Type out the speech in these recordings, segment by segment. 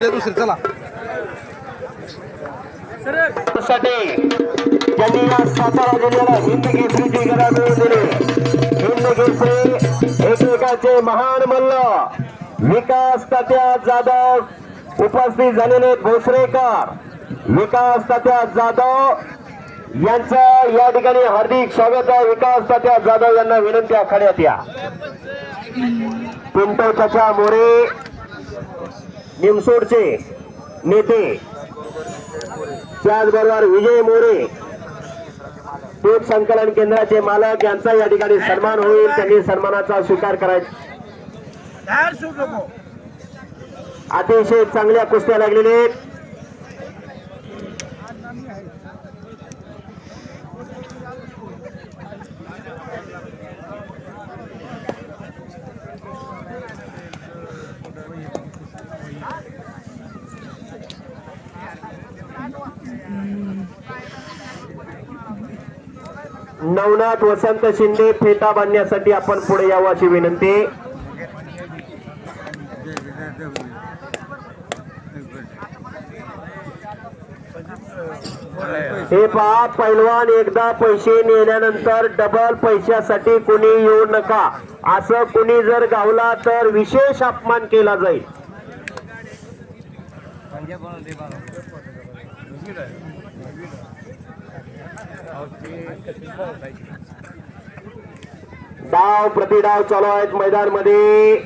दुसरी चला ज्यांनी या सातारा जिल्ह्याला हिंद केसरीची गदा मिळवून दिली. हिंद केसरी एकमेकाचे महान मल्ल विकास तात्या जाधव उपस्थित झालेले भोसरेकर. विकास तात्या जाधव यांचं या ठिकाणी हार्दिक स्वागत आहे. विकास तात्या जाधव यांना विनंती आखाड्यात या. पिंटो चाचा मोरे निमसोडचे नेते, त्याचबरोबर विजय मोरे दूध संकलन केंद्राचे मालक यांचा या ठिकाणी सन्मान होईल. त्यांनी सन्मानाचा स्वीकार करायचा. अतिशय चांगल्या कुस्त्या लागलेल्या आहेत. नवनाथ वसंत शिंदे फेटा बांधण्यासाठी आपण पुढे यावं अशी विनंती. हे पहा, पैलवान एकदा पैसे नेल्यानंतर डबल पैशासाठी कोणी येऊ नका. असं कोणी जर गावला तर विशेष अपमान केला जाईल. डाव प्रतिडाव चालू आहेत. मैदान मध्ये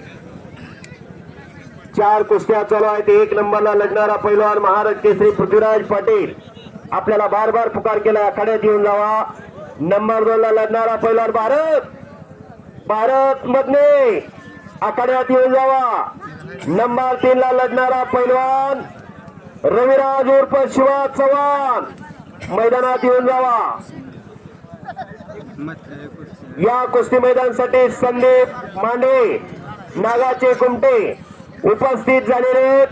4 कुस्त्या चालू आहेत. 1 नंबरला लढणारा पैलवान महाराज केसरी पृथ्वीराज पाटील आपल्याला बार बार पुकार केला, आखाड्यात येऊन जावा. नंबर 2 ला लढणारा पैलवान भारत मधने आखाड्यात येऊन जावा. नंबर 3 ला लढणारा पैलवान रविराज उर्फ शिवा चव्हाण मैदानात येऊन जावा. या कुस्ती मैदानासाठी संदीप मांडे नागाचे कुमटे उपस्थित झालेले.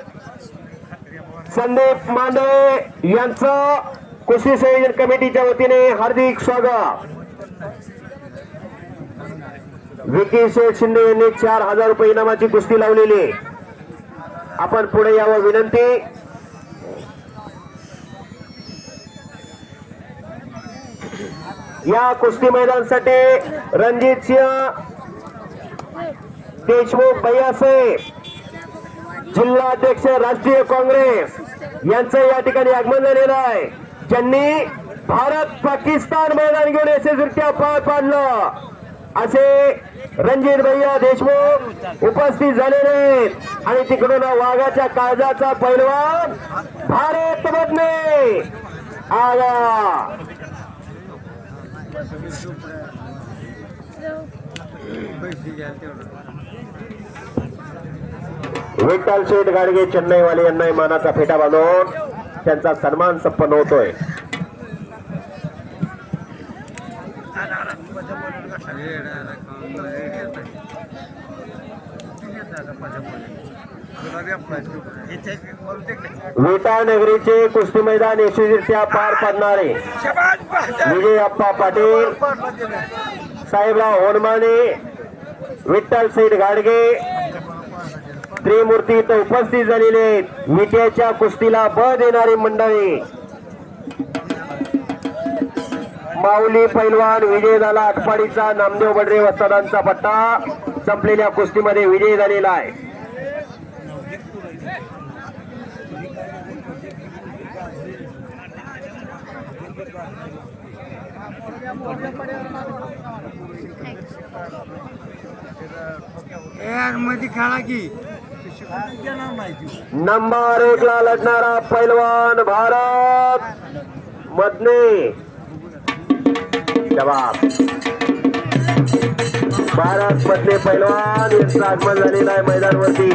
संदीप मांडे यांचं कुस्ती संयोजन कमिटीच्या वतीने हार्दिक स्वागत. विकी शेठ शिंदे यांनी 4000 रुपये इनामाची कुस्ती लावलेली. आपण पुढे यावं विनंती. या कुस्ती मैदानासाठी रणजित सिंह देशमुख भैयासाहेब जिल्हाध्यक्ष राष्ट्रीय काँग्रेस यांचं या ठिकाणी आगमन झालेलं आहे. ज्यांनी भारत पाकिस्तान मैदान घेऊन यशस्वीरित्या पार पाडलं असे रणजित भैया देशमुख उपस्थित झालेले. आणि तिकडून वाघाच्या काळजाचा पैलवान भारत मधने आला. विठ्ठल शेठ गाडगे चेन्नईवाले यांना मानाचा फेटा बांधून त्यांचा सन्मान संपन्न होतोय. विटा नगरीचे कुस्ती मैदान यशस्वीरित्या पार पाडणारे विजय अप्पा पाटील, साहेबराव होनमाने, विठ्ठल शेठ गाडगे त्रिमूर्ती इथं उपस्थित झालेले. विट्याच्या कुस्तीला बळ देणारी मंडळी. माऊली पैलवान विजय झाला. आटपाडीचा नामदेव बडरे वस्तादांचा पट्टा संपलेल्या कुस्तीमध्ये विजय झालेला आहे. नंबर 1 ला लढणारा पैलवान भारत मधने जवाब. भारत मधले पैलवान यांचं आगमन झालेलं आहे मैदानावरती.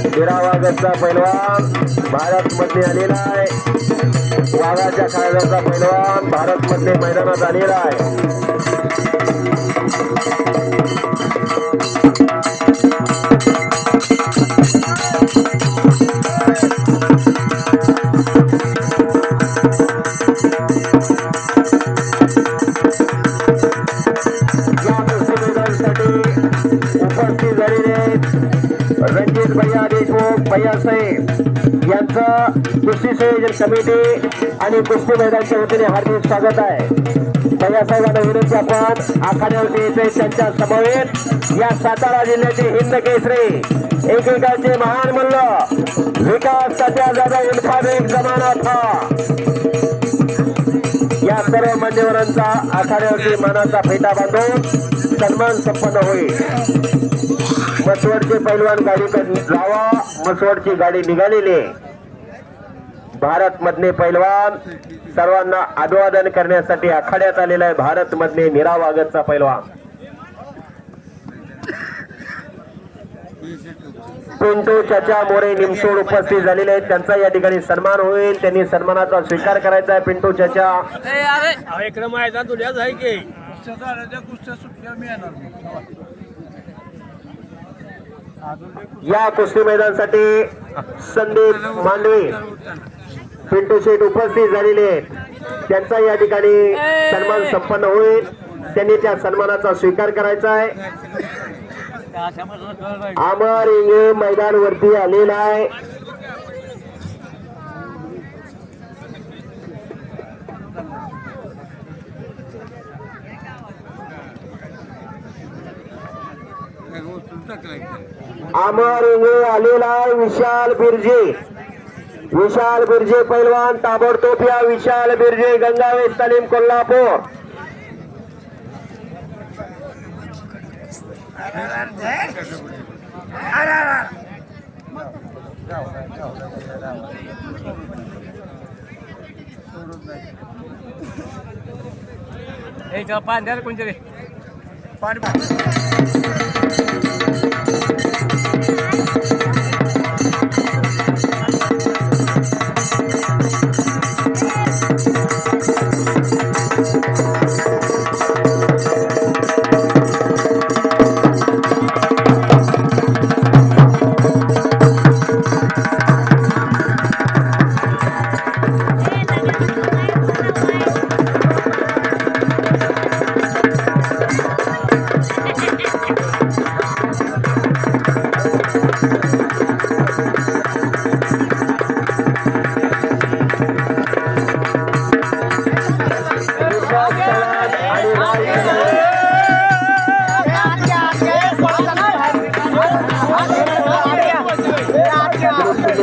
13 गटचा पैलवान भारत मधने आलेला आहे. वाघाच्या काळजाचा पैलवान भारत मधले मैदानात आलेला आहे. उपस्थित झालेले रणजित भैया देशमुख भैया साहेब यांचं कुस्ती संयोजन कमिटी आणि कुस्ती मैदानाच्या वतीने हार्दिक स्वागत आहे. भैयासाहेबांना विनंती आपण आखाड्यावरती येते त्यांच्या समवेत या सातारा जिल्ह्याचे हिंद केसरी एकेकाचे महान मल्ल विकास सध्या दादा उल्फा एक जमाना था. या सर्व मान्यवरांचा आखाड्यावरती मानाचा फेटा बांधून सन्मान संपन्न होईल. मसवडचे पैलवान गाडीकडे जावा. मसवडची गाडी निघालेली आहे. भारत मधले पैलवान सर्वांना अभिवादन करण्यासाठी आखाड्यात आलेला आहे. भारत मधले निरावागतचा पैलवान पिंटू चाचा मोरे निमसोड उपस्थित झालेले आहेत. त्यांचा या ठिकाणी सन्मान होईल. त्यांनी सन्मानाचा स्वीकार करायचा आहे. पिंटू चाचा या कुस्ती मैदानासाठी संदीप मांडवे पिंटू शेठ उपस्थित झालेले आहेत. त्यांचा या ठिकाणी सन्मान संपन्न होईल. त्यांनी त्या सन्मानाचा स्वीकार करायचा आहे. अमर इंगे मैदान वरती आलेला आहे. अमर इंगे आलेला आहे. विशाल बिर्जे पैलवान ताबडतोब या. विशाल बिर्जे गंगावेश तालीम कोल्हापूर. पाणी द्या कोणतरी पाणी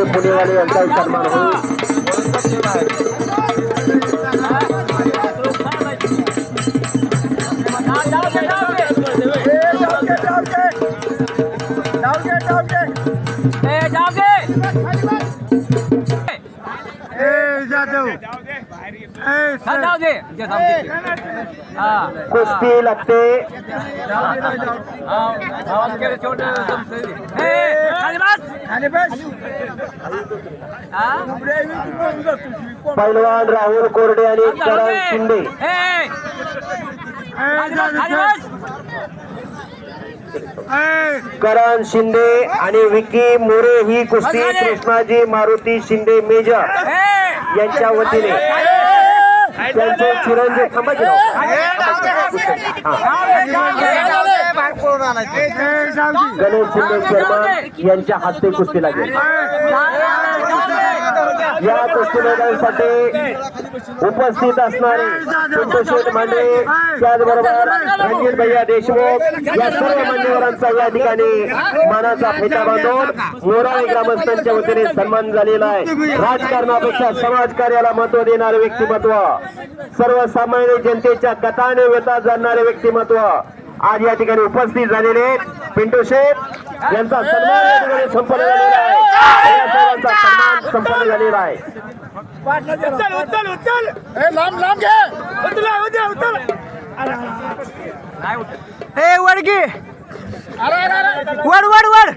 पुणेवाले यांचा सन्मान होईल. कुस्ती लागते. पैलवान राहुल कोरडे आणि करण शिंदे करण शिंदे आणि विकी मोरे ही कुस्ती कृष्णाजी मारुती शिंदे मेजर यांच्या वतीने त्यांचे चिरंजीव गणेश शिंदे चेअरमन यांच्या हस्ते कुस्ती लागेल. या कुस्ती मैदानासाठी उपस्थित असणारे पिंटू शेठ मांडवे त्याचबरोबर रणजित भैया देशमुख या सर्व मान्यवरांचा या ठिकाणी मानाचा फेटा बांधून मोराळे ग्रामस्थांच्या वतीने सन्मान झालेला आहे. राजकारणापेक्षा समाजकार्याला महत्व देणारे व्यक्तिमत्व, सर्वसामान्य जनतेच्या कथाने व्यथा जाणणारे व्यक्तिमत्व आज या ठिकाणी उपस्थित झालेले आहेत. पिंटू शेठ यांचा सन्मान या ठिकाणी संपन्न झालेला आहे. या सर्वांचा सन्मान संपन्न झालेला आहे. वर वर वर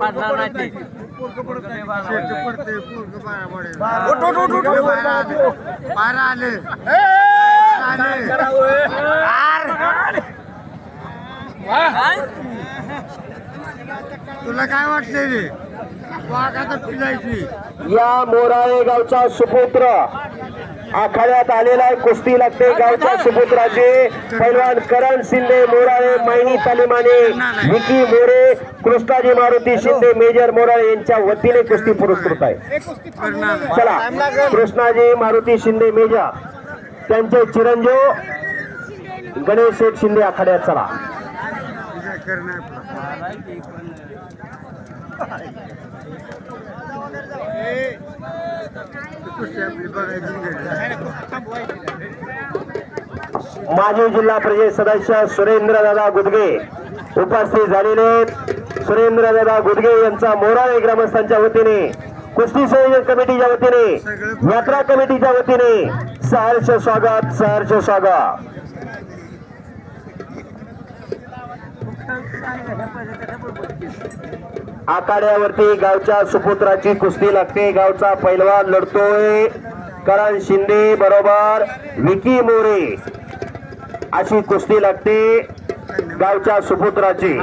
तुला काय वाटतंय रे वाघ आता पिलायची या मोराळे गावचा सुपुत्र आखाड्यात आलेला आहे. कुस्ती लागते गावच्या सुपुत्राचे. पैलवान करण शिंदे मोराळे मायनी तालिमाने विकी मोरे कृष्णाजी मारुती शिंदे मेजर मोराळे यांच्या वतीने कुस्ती पुरस्कृत आहे. चला कृष्णाजी मारुती शिंदे मेजर त्यांचे चिरंजीव गणेश शेठ शिंदे आखाड्यात. चला माजी जिल्हा परिषद सदस्य सुरेंद्रदादा गुदगे उपस्थित झालेले. सुरेंद्रदादा गुदगे यांचा मोराळे ग्रामस्थांच्या वतीने कुस्ती संयोजन कमिटीच्या वतीने यात्रा कमिटीच्या वतीने सहर्ष स्वागत. सहर्ष स्वागत. आखाड्यावरती गावच्या सुपुत्राची कुस्ती लागते. गावचा पैलवान लढतोय करण शिंदे बरोबर विकी मोरे अशी कुस्ती लागते गावच्या सुपुत्राची.